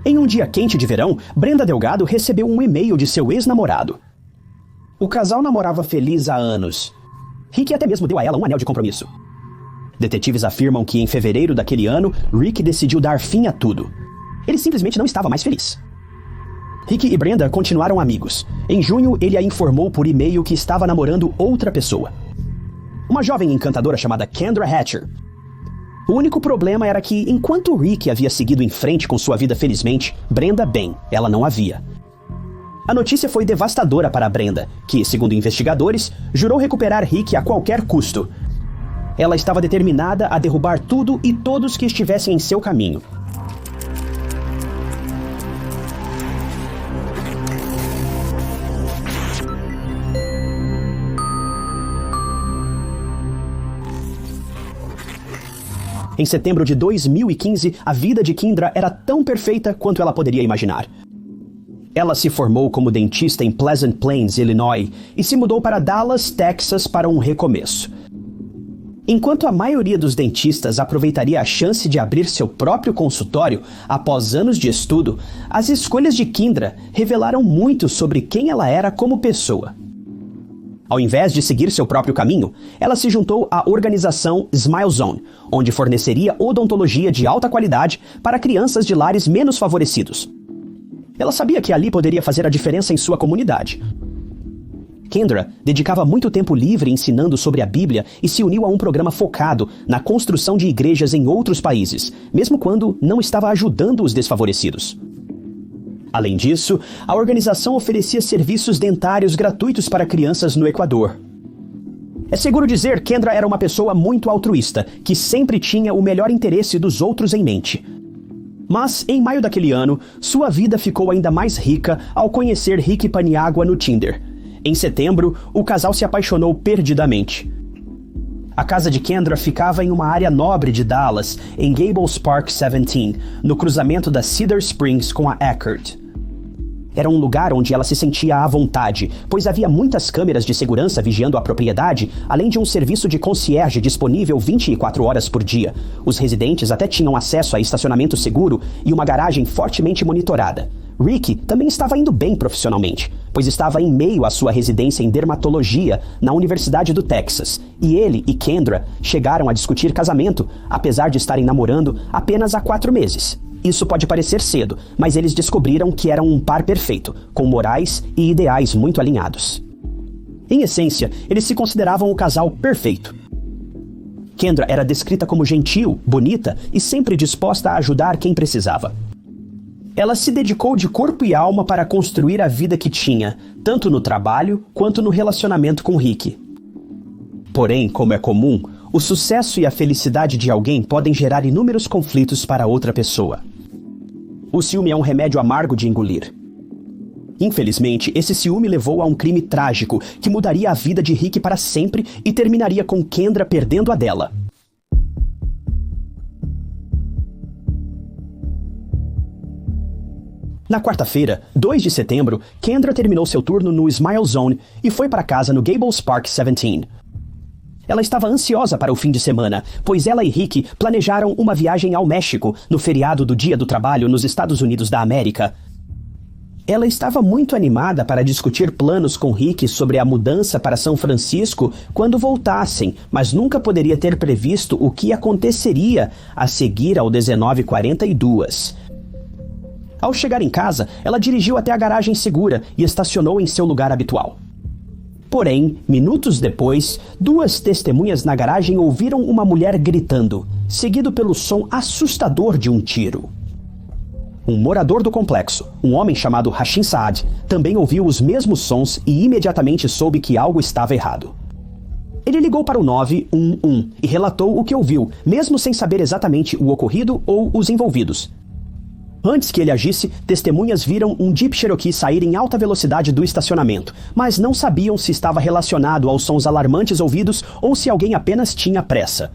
Em um dia quente de verão, Brenda Delgado recebeu um e-mail de seu ex-namorado. O casal namorava feliz há anos. Rick até mesmo deu a ela um anel de compromisso. Detetives afirmam que em fevereiro daquele ano, Rick decidiu dar fim a tudo. Ele simplesmente não estava mais feliz. Rick e Brenda continuaram amigos. Em junho, ele a informou por e-mail que estava namorando outra pessoa. Uma jovem encantadora chamada Kendra Hatcher. O único problema era que, enquanto Rick havia seguido em frente com sua vida felizmente, Brenda, bem, ela não havia. A notícia foi devastadora para Brenda, que, segundo investigadores, jurou recuperar Rick a qualquer custo. Ela estava determinada a derrubar tudo e todos que estivessem em seu caminho. Em setembro de 2015, a vida de Kendra era tão perfeita quanto ela poderia imaginar. Ela se formou como dentista em Pleasant Plains, Illinois, e se mudou para Dallas, Texas, para um recomeço. Enquanto a maioria dos dentistas aproveitaria a chance de abrir seu próprio consultório após anos de estudo, as escolhas de Kendra revelaram muito sobre quem ela era como pessoa. Ao invés de seguir seu próprio caminho, ela se juntou à organização Smile Zone, onde forneceria odontologia de alta qualidade para crianças de lares menos favorecidos. Ela sabia que ali poderia fazer a diferença em sua comunidade. Kendra dedicava muito tempo livre ensinando sobre a Bíblia e se uniu a um programa focado na construção de igrejas em outros países, mesmo quando não estava ajudando os desfavorecidos. Além disso, a organização oferecia serviços dentários gratuitos para crianças no Equador. É seguro dizer que Kendra era uma pessoa muito altruísta, que sempre tinha o melhor interesse dos outros em mente. Mas, em maio daquele ano, sua vida ficou ainda mais rica ao conhecer Rick Paniagua no Tinder. Em setembro, o casal se apaixonou perdidamente. A casa de Kendra ficava em uma área nobre de Dallas, em Gables Park 17, no cruzamento da Cedar Springs com a Eckerd. Era um lugar onde ela se sentia à vontade, pois havia muitas câmeras de segurança vigiando a propriedade, além de um serviço de concierge disponível 24 horas por dia. Os residentes até tinham acesso a estacionamento seguro e uma garagem fortemente monitorada. Rick também estava indo bem profissionalmente, pois estava em meio à sua residência em dermatologia na Universidade do Texas, e ele e Kendra chegaram a discutir casamento, apesar de estarem namorando apenas há 4 meses. Isso pode parecer cedo, mas eles descobriram que eram um par perfeito, com morais e ideais muito alinhados. Em essência, eles se consideravam o casal perfeito. Kendra era descrita como gentil, bonita e sempre disposta a ajudar quem precisava. Ela se dedicou de corpo e alma para construir a vida que tinha, tanto no trabalho quanto no relacionamento com Rick. Porém, como é comum, o sucesso e a felicidade de alguém podem gerar inúmeros conflitos para outra pessoa. O ciúme é um remédio amargo de engolir. Infelizmente, esse ciúme levou a um crime trágico que mudaria a vida de Rick para sempre e terminaria com Kendra perdendo a dela. Na quarta-feira, 2 de setembro, Kendra terminou seu turno no Smile Zone e foi para casa no Gables Park 17. Ela estava ansiosa para o fim de semana, pois ela e Rick planejaram uma viagem ao México no feriado do Dia do Trabalho nos Estados Unidos da América. Ela estava muito animada para discutir planos com Rick sobre a mudança para São Francisco quando voltassem, mas nunca poderia ter previsto o que aconteceria a seguir ao 19:42. Ao chegar em casa, ela dirigiu até a garagem segura e estacionou em seu lugar habitual. Porém, minutos depois, 2 testemunhas na garagem ouviram uma mulher gritando, seguido pelo som assustador de um tiro. Um morador do complexo, um homem chamado Hashim Saad, também ouviu os mesmos sons e imediatamente soube que algo estava errado. Ele ligou para o 911 e relatou o que ouviu, mesmo sem saber exatamente o ocorrido ou os envolvidos. Antes que ele agisse, testemunhas viram um Jeep Cherokee sair em alta velocidade do estacionamento, mas não sabiam se estava relacionado aos sons alarmantes ouvidos ou se alguém apenas tinha pressa.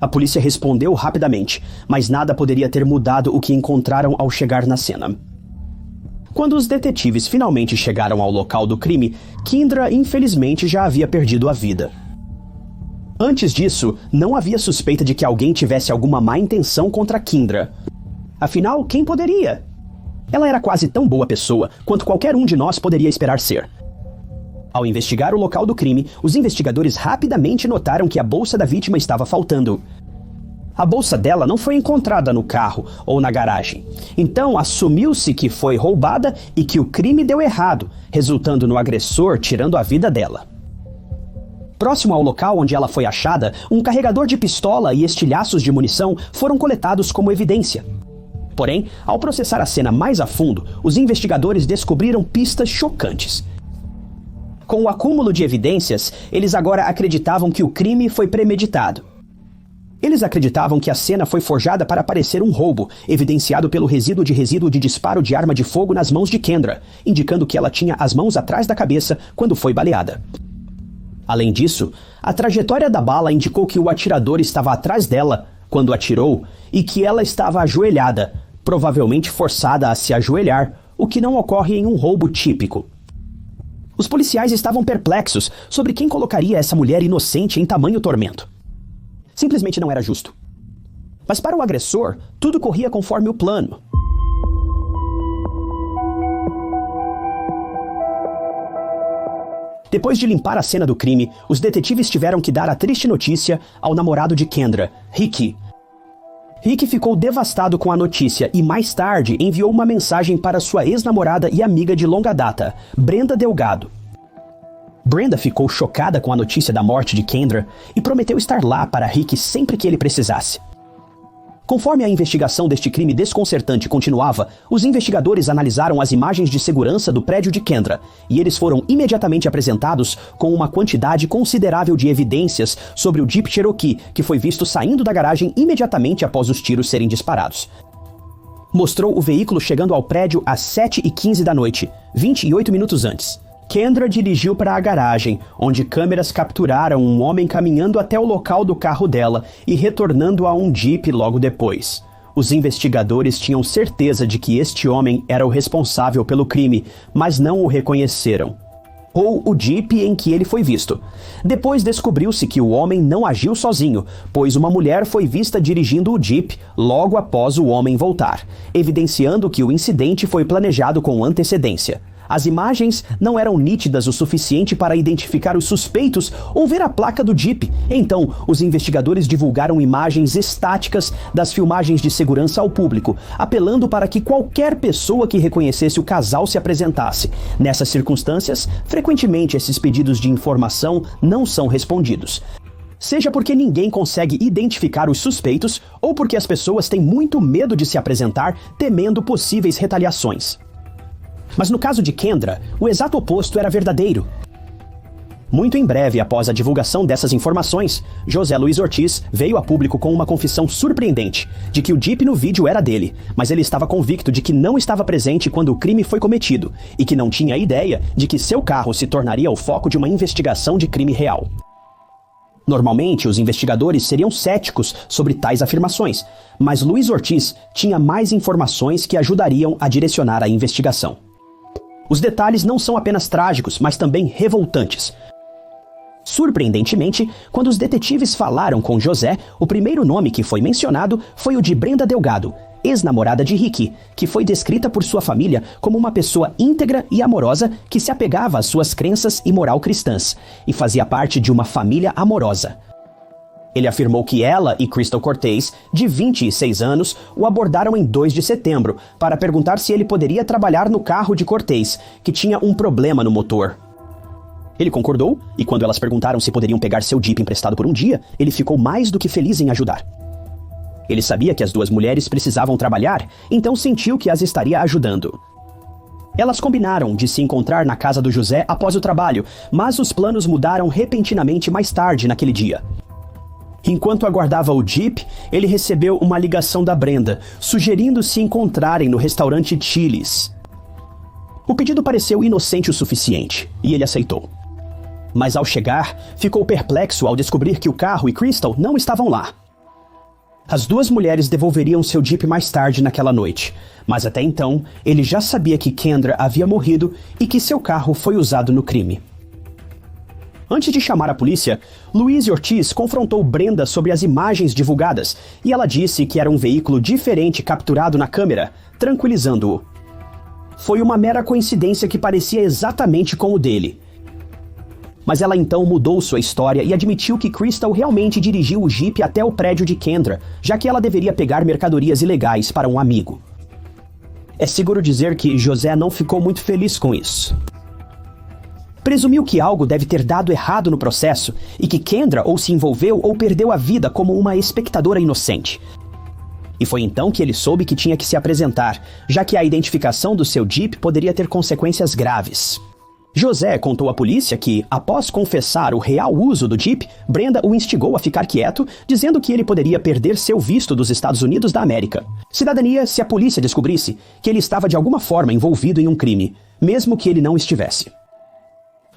A polícia respondeu rapidamente, mas nada poderia ter mudado o que encontraram ao chegar na cena. Quando os detetives finalmente chegaram ao local do crime, Kendra infelizmente já havia perdido a vida. Antes disso, não havia suspeita de que alguém tivesse alguma má intenção contra Kendra. Afinal, quem poderia? Ela era quase tão boa pessoa quanto qualquer um de nós poderia esperar ser. Ao investigar o local do crime, os investigadores rapidamente notaram que a bolsa da vítima estava faltando. A bolsa dela não foi encontrada no carro ou na garagem. Então, assumiu-se que foi roubada e que o crime deu errado, resultando no agressor tirando a vida dela. Próximo ao local onde ela foi achada, um carregador de pistola e estilhaços de munição foram coletados como evidência. Porém, ao processar a cena mais a fundo, os investigadores descobriram pistas chocantes. Com o acúmulo de evidências, eles agora acreditavam que o crime foi premeditado. Eles acreditavam que a cena foi forjada para parecer um roubo, evidenciado pelo resíduo de disparo de arma de fogo nas mãos de Kendra, indicando que ela tinha as mãos atrás da cabeça quando foi baleada. Além disso, a trajetória da bala indicou que o atirador estava atrás dela quando atirou e que ela estava ajoelhada, provavelmente forçada a se ajoelhar, o que não ocorre em um roubo típico. Os policiais estavam perplexos sobre quem colocaria essa mulher inocente em tamanho tormento. Simplesmente não era justo. Mas para o agressor, tudo corria conforme o plano. Depois de limpar a cena do crime, os detetives tiveram que dar a triste notícia ao namorado de Kendra, Ricky. Ricky ficou devastado com a notícia e mais tarde enviou uma mensagem para sua ex-namorada e amiga de longa data, Brenda Delgado. Brenda ficou chocada com a notícia da morte de Kendra e prometeu estar lá para Ricky sempre que ele precisasse. Conforme a investigação deste crime desconcertante continuava, os investigadores analisaram as imagens de segurança do prédio de Kendra e eles foram imediatamente apresentados com uma quantidade considerável de evidências sobre o Jeep Cherokee que foi visto saindo da garagem imediatamente após os tiros serem disparados. Mostrou o veículo chegando ao prédio às 7h15 da noite, 28 minutos antes. Kendra dirigiu para a garagem, onde câmeras capturaram um homem caminhando até o local do carro dela e retornando a um Jeep logo depois. Os investigadores tinham certeza de que este homem era o responsável pelo crime, mas não o reconheceram. Ou o Jeep em que ele foi visto. Depois descobriu-se que o homem não agiu sozinho, pois uma mulher foi vista dirigindo o Jeep logo após o homem voltar, evidenciando que o incidente foi planejado com antecedência. As imagens não eram nítidas o suficiente para identificar os suspeitos ou ver a placa do Jeep. Então, os investigadores divulgaram imagens estáticas das filmagens de segurança ao público, apelando para que qualquer pessoa que reconhecesse o casal se apresentasse. Nessas circunstâncias, frequentemente esses pedidos de informação não são respondidos. Seja porque ninguém consegue identificar os suspeitos ou porque as pessoas têm muito medo de se apresentar, temendo possíveis retaliações. Mas no caso de Kendra, o exato oposto era verdadeiro. Muito em breve após a divulgação dessas informações, José Luiz Ortiz veio a público com uma confissão surpreendente de que o Jeep no vídeo era dele, mas ele estava convicto de que não estava presente quando o crime foi cometido e que não tinha ideia de que seu carro se tornaria o foco de uma investigação de crime real. Normalmente, os investigadores seriam céticos sobre tais afirmações, mas Luiz Ortiz tinha mais informações que ajudariam a direcionar a investigação. Os detalhes não são apenas trágicos, mas também revoltantes. Surpreendentemente, quando os detetives falaram com José, o primeiro nome que foi mencionado foi o de Brenda Delgado, ex-namorada de Ricky, que foi descrita por sua família como uma pessoa íntegra e amorosa que se apegava às suas crenças e moral cristãs, e fazia parte de uma família amorosa. Ele afirmou que ela e Crystal Cortez, de 26 anos, o abordaram em 2 de setembro para perguntar se ele poderia trabalhar no carro de Cortez, que tinha um problema no motor. Ele concordou, e quando elas perguntaram se poderiam pegar seu Jeep emprestado por um dia, ele ficou mais do que feliz em ajudar. Ele sabia que as duas mulheres precisavam trabalhar, então sentiu que as estaria ajudando. Elas combinaram de se encontrar na casa do José após o trabalho, mas os planos mudaram repentinamente mais tarde naquele dia. Enquanto aguardava o Jeep, ele recebeu uma ligação da Brenda, sugerindo se encontrarem no restaurante Chili's. O pedido pareceu inocente o suficiente, e ele aceitou. Mas ao chegar, ficou perplexo ao descobrir que o carro e Crystal não estavam lá. As duas mulheres devolveriam seu Jeep mais tarde naquela noite, mas até então, ele já sabia que Kendra havia morrido e que seu carro foi usado no crime. Antes de chamar a polícia, Louise Ortiz confrontou Brenda sobre as imagens divulgadas e ela disse que era um veículo diferente capturado na câmera, tranquilizando-o. Foi uma mera coincidência que parecia exatamente com o dele. Mas ela então mudou sua história e admitiu que Crystal realmente dirigiu o Jeep até o prédio de Kendra, já que ela deveria pegar mercadorias ilegais para um amigo. É seguro dizer que José não ficou muito feliz com isso. Presumiu que algo deve ter dado errado no processo e que Kendra ou se envolveu ou perdeu a vida como uma espectadora inocente. E foi então que ele soube que tinha que se apresentar, já que a identificação do seu Jeep poderia ter consequências graves. José contou à polícia que, após confessar o real uso do Jeep, Brenda o instigou a ficar quieto, dizendo que ele poderia perder seu visto dos Estados Unidos da América. Cidadania se a polícia descobrisse que ele estava de alguma forma envolvido em um crime, mesmo que ele não estivesse.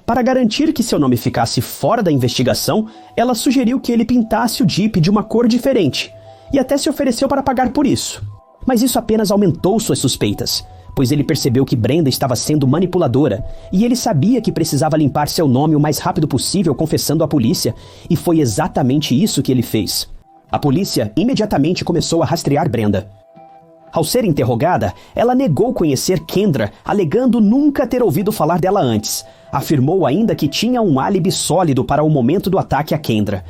Para garantir que seu nome ficasse fora da investigação, ela sugeriu que ele pintasse o Jeep de uma cor diferente, e até se ofereceu para pagar por isso. Mas isso apenas aumentou suas suspeitas, pois ele percebeu que Brenda estava sendo manipuladora, e ele sabia que precisava limpar seu nome o mais rápido possível confessando à polícia, e foi exatamente isso que ele fez. A polícia imediatamente começou a rastrear Brenda. Ao ser interrogada, ela negou conhecer Kendra, alegando nunca ter ouvido falar dela antes. Afirmou ainda que tinha um álibi sólido para o momento do ataque a Kendra.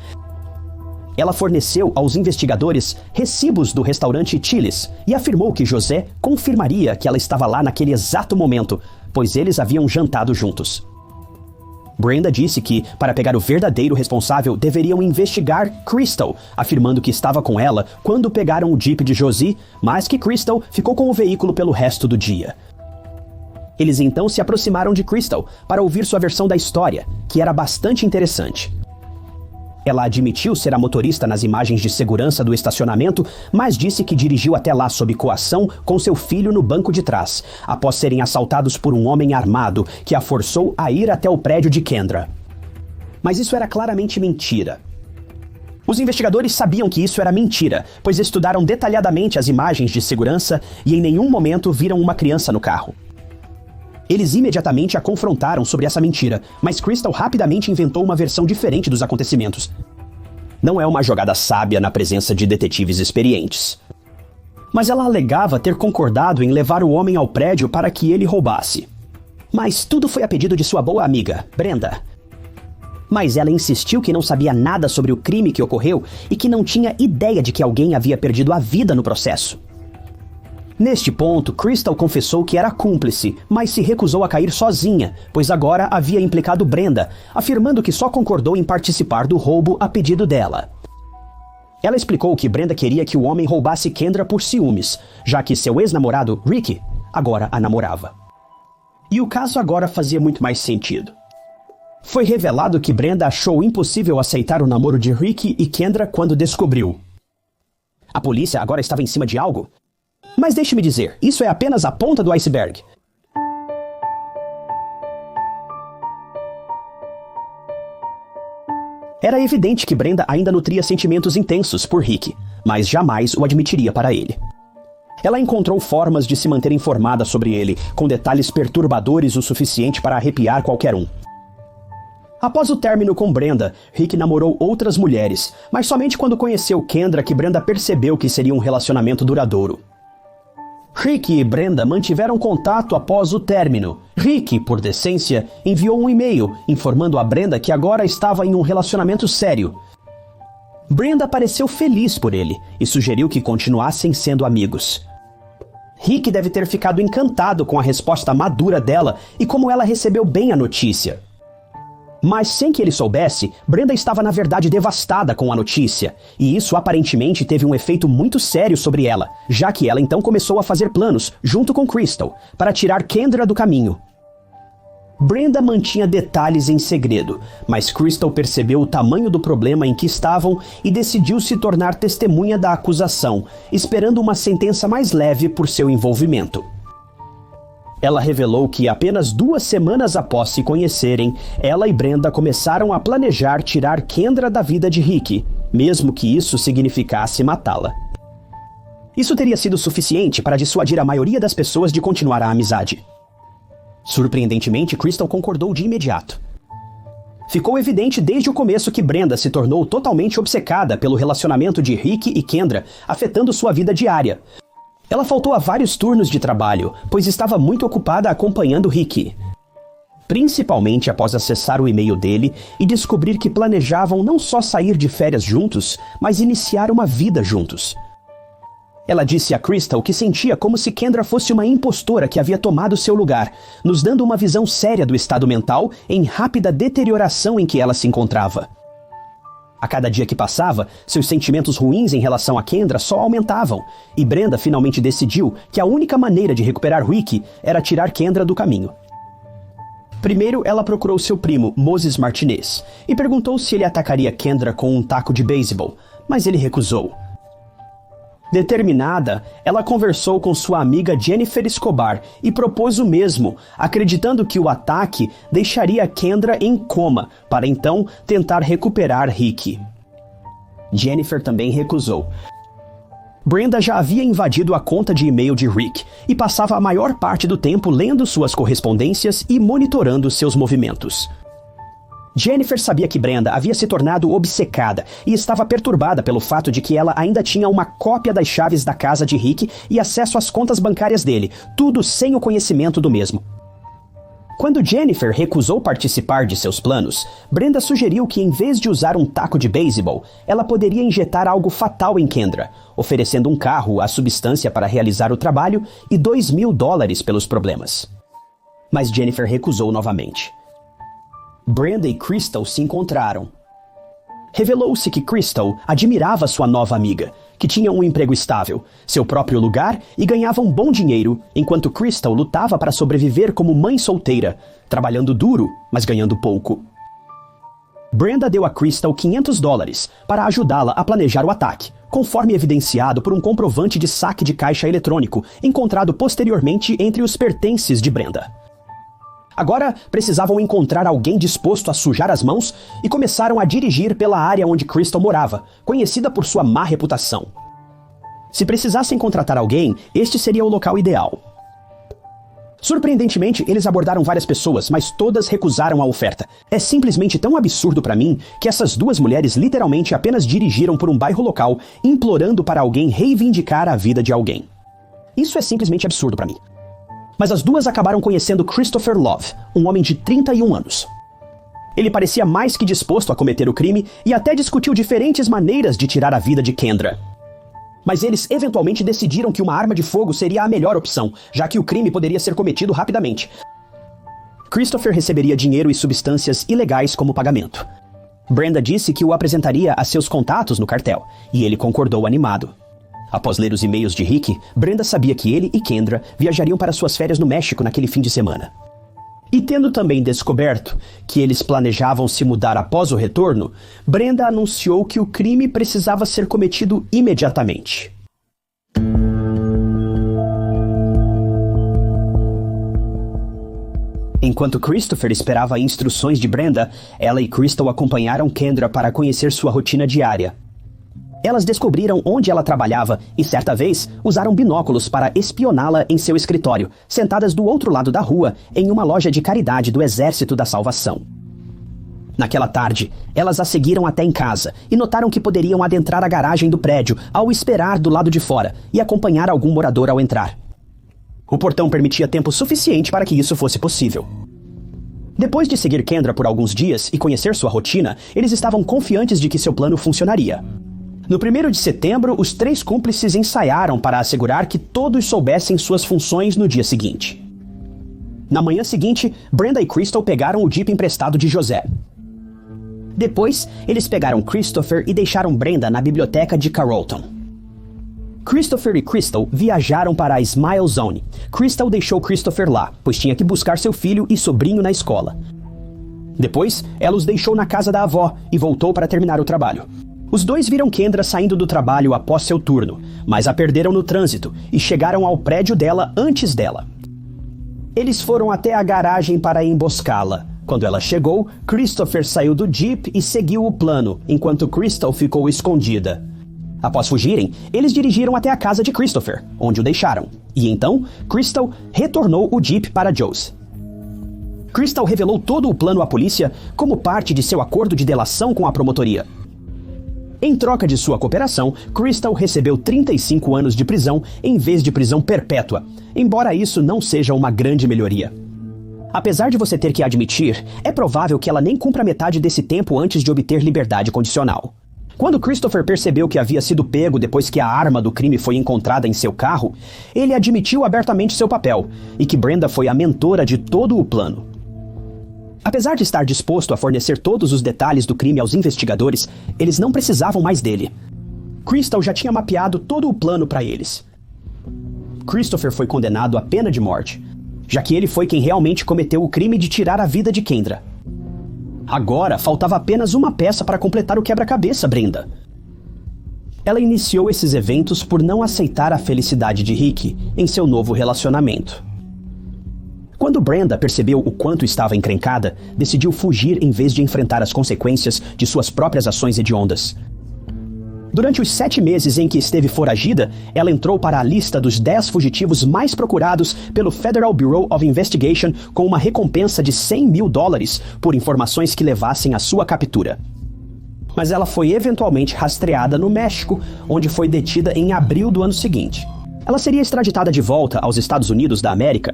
Ela forneceu aos investigadores recibos do restaurante Chili's e afirmou que José confirmaria que ela estava lá naquele exato momento, pois eles haviam jantado juntos. Brenda disse que, para pegar o verdadeiro responsável, deveriam investigar Crystal, afirmando que estava com ela quando pegaram o Jeep de Josie, mas que Crystal ficou com o veículo pelo resto do dia. Eles então se aproximaram de Crystal para ouvir sua versão da história, que era bastante interessante. Ela admitiu ser a motorista nas imagens de segurança do estacionamento, mas disse que dirigiu até lá sob coação com seu filho no banco de trás, após serem assaltados por um homem armado que a forçou a ir até o prédio de Kendra. Mas isso era claramente mentira. Os investigadores sabiam que isso era mentira, pois estudaram detalhadamente as imagens de segurança e em nenhum momento viram uma criança no carro. Eles imediatamente a confrontaram sobre essa mentira, mas Crystal rapidamente inventou uma versão diferente dos acontecimentos. Não é uma jogada sábia na presença de detetives experientes. Mas ela alegava ter concordado em levar o homem ao prédio para que ele roubasse. Mas tudo foi a pedido de sua boa amiga, Brenda. Mas ela insistiu que não sabia nada sobre o crime que ocorreu e que não tinha ideia de que alguém havia perdido a vida no processo. Neste ponto, Crystal confessou que era cúmplice, mas se recusou a cair sozinha, pois agora havia implicado Brenda, afirmando que só concordou em participar do roubo a pedido dela. Ela explicou que Brenda queria que o homem roubasse Kendra por ciúmes, já que seu ex-namorado, Ricky, agora a namorava. E o caso agora fazia muito mais sentido. Foi revelado que Brenda achou impossível aceitar o namoro de Ricky e Kendra quando descobriu. A polícia agora estava em cima de algo? Mas deixe-me dizer, isso é apenas a ponta do iceberg. Era evidente que Brenda ainda nutria sentimentos intensos por Ricky, mas jamais o admitiria para ele. Ela encontrou formas de se manter informada sobre ele, com detalhes perturbadores o suficiente para arrepiar qualquer um. Após o término com Brenda, Rick namorou outras mulheres, mas somente quando conheceu Kendra que Brenda percebeu que seria um relacionamento duradouro. Rick e Brenda mantiveram contato após o término. Rick, por decência, enviou um e-mail informando a Brenda que agora estava em um relacionamento sério. Brenda pareceu feliz por ele e sugeriu que continuassem sendo amigos. Rick deve ter ficado encantado com a resposta madura dela e como ela recebeu bem a notícia. Mas sem que ele soubesse, Brenda estava na verdade devastada com a notícia, e isso aparentemente teve um efeito muito sério sobre ela, já que ela então começou a fazer planos, junto com Crystal, para tirar Kendra do caminho. Brenda mantinha detalhes em segredo, mas Crystal percebeu o tamanho do problema em que estavam e decidiu se tornar testemunha da acusação, esperando uma sentença mais leve por seu envolvimento. Ela revelou que apenas 2 semanas após se conhecerem, ela e Brenda começaram a planejar tirar Kendra da vida de Rick, mesmo que isso significasse matá-la. Isso teria sido suficiente para dissuadir a maioria das pessoas de continuar a amizade. Surpreendentemente, Crystal concordou de imediato. Ficou evidente desde o começo que Brenda se tornou totalmente obcecada pelo relacionamento de Rick e Kendra, afetando sua vida diária. Ela faltou a vários turnos de trabalho, pois estava muito ocupada acompanhando Rick. Principalmente após acessar o e-mail dele e descobrir que planejavam não só sair de férias juntos, mas iniciar uma vida juntos. Ela disse a Crystal que sentia como se Kendra fosse uma impostora que havia tomado seu lugar, nos dando uma visão séria do estado mental em rápida deterioração em que ela se encontrava. A cada dia que passava, seus sentimentos ruins em relação a Kendra só aumentavam, e Brenda finalmente decidiu que a única maneira de recuperar Rick era tirar Kendra do caminho. Primeiro, ela procurou seu primo, Moses Martinez, e perguntou se ele atacaria Kendra com um taco de beisebol, mas ele recusou. Determinada, ela conversou com sua amiga Jennifer Escobar e propôs o mesmo, acreditando que o ataque deixaria Kendra em coma, para então tentar recuperar Rick. Jennifer também recusou. Brenda já havia invadido a conta de e-mail de Rick e passava a maior parte do tempo lendo suas correspondências e monitorando seus movimentos. Jennifer sabia que Brenda havia se tornado obcecada e estava perturbada pelo fato de que ela ainda tinha uma cópia das chaves da casa de Rick e acesso às contas bancárias dele, tudo sem o conhecimento do mesmo. Quando Jennifer recusou participar de seus planos, Brenda sugeriu que em vez de usar um taco de beisebol, ela poderia injetar algo fatal em Kendra, oferecendo um carro à substância para realizar o trabalho e $2.000 pelos problemas. Mas Jennifer recusou novamente. Brenda e Crystal se encontraram. Revelou-se que Crystal admirava sua nova amiga, que tinha um emprego estável, seu próprio lugar e ganhava um bom dinheiro, enquanto Crystal lutava para sobreviver como mãe solteira, trabalhando duro, mas ganhando pouco. Brenda deu a Crystal $500 para ajudá-la a planejar o ataque, conforme evidenciado por um comprovante de saque de caixa eletrônico encontrado posteriormente entre os pertences de Brenda. Agora precisavam encontrar alguém disposto a sujar as mãos e começaram a dirigir pela área onde Crystal morava, conhecida por sua má reputação. Se precisassem contratar alguém, este seria o local ideal. Surpreendentemente, eles abordaram várias pessoas, mas todas recusaram a oferta. É simplesmente tão absurdo para mim que essas duas mulheres literalmente apenas dirigiram por um bairro local, implorando para alguém reivindicar a vida de alguém. Isso é simplesmente absurdo para mim. Mas as duas acabaram conhecendo Christopher Love, um homem de 31 anos. Ele parecia mais que disposto a cometer o crime e até discutiu diferentes maneiras de tirar a vida de Kendra. Mas eles eventualmente decidiram que uma arma de fogo seria a melhor opção, já que o crime poderia ser cometido rapidamente. Christopher receberia dinheiro e substâncias ilegais como pagamento. Brenda disse que o apresentaria a seus contatos no cartel, e ele concordou animado. Após ler os e-mails de Rick, Brenda sabia que ele e Kendra viajariam para suas férias no México naquele fim de semana. E tendo também descoberto que eles planejavam se mudar após o retorno, Brenda anunciou que o crime precisava ser cometido imediatamente. Enquanto Christopher esperava instruções de Brenda, ela e Crystal acompanharam Kendra para conhecer sua rotina diária. Elas descobriram onde ela trabalhava e, certa vez, usaram binóculos para espioná-la em seu escritório, sentadas do outro lado da rua, em uma loja de caridade do Exército da Salvação. Naquela tarde, elas a seguiram até em casa e notaram que poderiam adentrar a garagem do prédio ao esperar do lado de fora e acompanhar algum morador ao entrar. O portão permitia tempo suficiente para que isso fosse possível. Depois de seguir Kendra por alguns dias e conhecer sua rotina, eles estavam confiantes de que seu plano funcionaria. No 1º de setembro, os 3 cúmplices ensaiaram para assegurar que todos soubessem suas funções no dia seguinte. Na manhã seguinte, Brenda e Crystal pegaram o Jeep emprestado de José. Depois, eles pegaram Christopher e deixaram Brenda na biblioteca de Carrollton. Christopher e Crystal viajaram para a Smile Zone. Crystal deixou Christopher lá, pois tinha que buscar seu filho e sobrinho na escola. Depois, ela os deixou na casa da avó e voltou para terminar o trabalho. Os dois viram Kendra saindo do trabalho após seu turno, mas a perderam no trânsito e chegaram ao prédio dela antes dela. Eles foram até a garagem para emboscá-la. Quando ela chegou, Christopher saiu do Jeep e seguiu o plano, enquanto Crystal ficou escondida. Após fugirem, eles dirigiram até a casa de Christopher, onde o deixaram. E então, Crystal retornou o Jeep para Joe's. Crystal revelou todo o plano à polícia como parte de seu acordo de delação com a promotoria. Em troca de sua cooperação, Crystal recebeu 35 anos de prisão em vez de prisão perpétua, embora isso não seja uma grande melhoria. Apesar de você ter que admitir, é provável que ela nem cumpra metade desse tempo antes de obter liberdade condicional. Quando Christopher percebeu que havia sido pego depois que a arma do crime foi encontrada em seu carro, ele admitiu abertamente seu papel e que Brenda foi a mentora de todo o plano. Apesar de estar disposto a fornecer todos os detalhes do crime aos investigadores, eles não precisavam mais dele. Crystal já tinha mapeado todo o plano para eles. Christopher foi condenado à pena de morte, já que ele foi quem realmente cometeu o crime de tirar a vida de Kendra. Agora, faltava apenas uma peça para completar o quebra-cabeça, Brenda. Ela iniciou esses eventos por não aceitar a felicidade de Rick em seu novo relacionamento. Quando Brenda percebeu o quanto estava encrencada, decidiu fugir em vez de enfrentar as consequências de suas próprias ações hediondas. Durante os 7 meses em que esteve foragida, ela entrou para a lista dos 10 fugitivos mais procurados pelo Federal Bureau of Investigation com uma recompensa de $100 mil por informações que levassem à sua captura. Mas ela foi eventualmente rastreada no México, onde foi detida em abril do ano seguinte. Ela seria extraditada de volta aos Estados Unidos da América,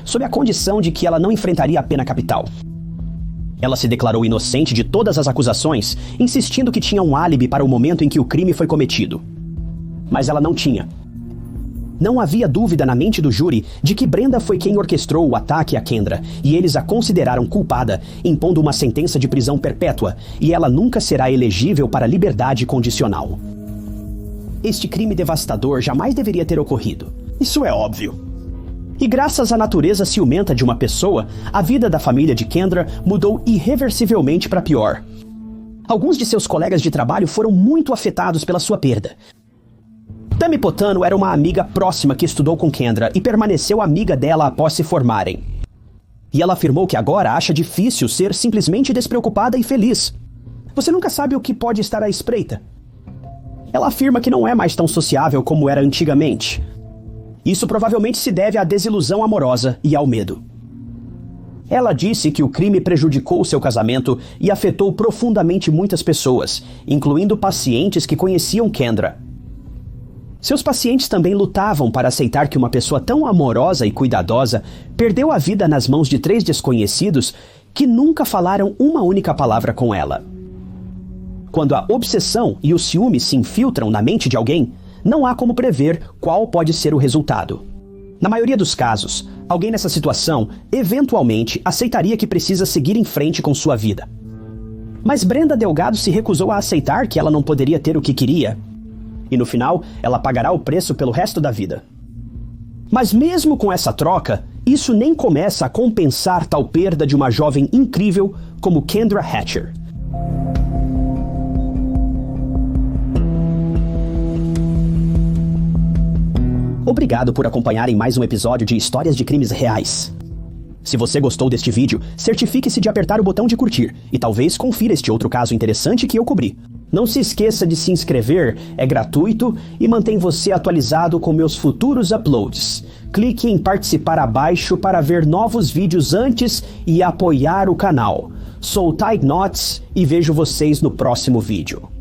sob a condição de que ela não enfrentaria a pena capital. Ela se declarou inocente de todas as acusações, insistindo que tinha um álibi para o momento em que o crime foi cometido. Mas ela não tinha. Não havia dúvida na mente do júri de que Brenda foi quem orquestrou o ataque a Kendra, e eles a consideraram culpada, impondo uma sentença de prisão perpétua, e ela nunca será elegível para liberdade condicional. Este crime devastador jamais deveria ter ocorrido. Isso é óbvio. E graças à natureza ciumenta de uma pessoa, a vida da família de Kendra mudou irreversivelmente para pior. Alguns de seus colegas de trabalho foram muito afetados pela sua perda. Tammy Potano era uma amiga próxima que estudou com Kendra e permaneceu amiga dela após se formarem. E ela afirmou que agora acha difícil ser simplesmente despreocupada e feliz. Você nunca sabe o que pode estar à espreita. Ela afirma que não é mais tão sociável como era antigamente. Isso provavelmente se deve à desilusão amorosa e ao medo. Ela disse que o crime prejudicou seu casamento e afetou profundamente muitas pessoas, incluindo pacientes que conheciam Kendra. Seus pacientes também lutavam para aceitar que uma pessoa tão amorosa e cuidadosa perdeu a vida nas mãos de 3 desconhecidos que nunca falaram uma única palavra com ela. Quando a obsessão e o ciúme se infiltram na mente de alguém, não há como prever qual pode ser o resultado. Na maioria dos casos, alguém nessa situação eventualmente aceitaria que precisa seguir em frente com sua vida. Mas Brenda Delgado se recusou a aceitar que ela não poderia ter o que queria. E no final, ela pagará o preço pelo resto da vida. Mas mesmo com essa troca, isso nem começa a compensar tal perda de uma jovem incrível como Kendra Hatcher. Obrigado por acompanharem mais um episódio de Histórias de Crimes Reais. Se você gostou deste vídeo, certifique-se de apertar o botão de curtir e talvez confira este outro caso interessante que eu cobri. Não se esqueça de se inscrever, é gratuito e mantém você atualizado com meus futuros uploads. Clique em participar abaixo para ver novos vídeos antes e apoiar o canal. Sou Ty Knots e vejo vocês no próximo vídeo.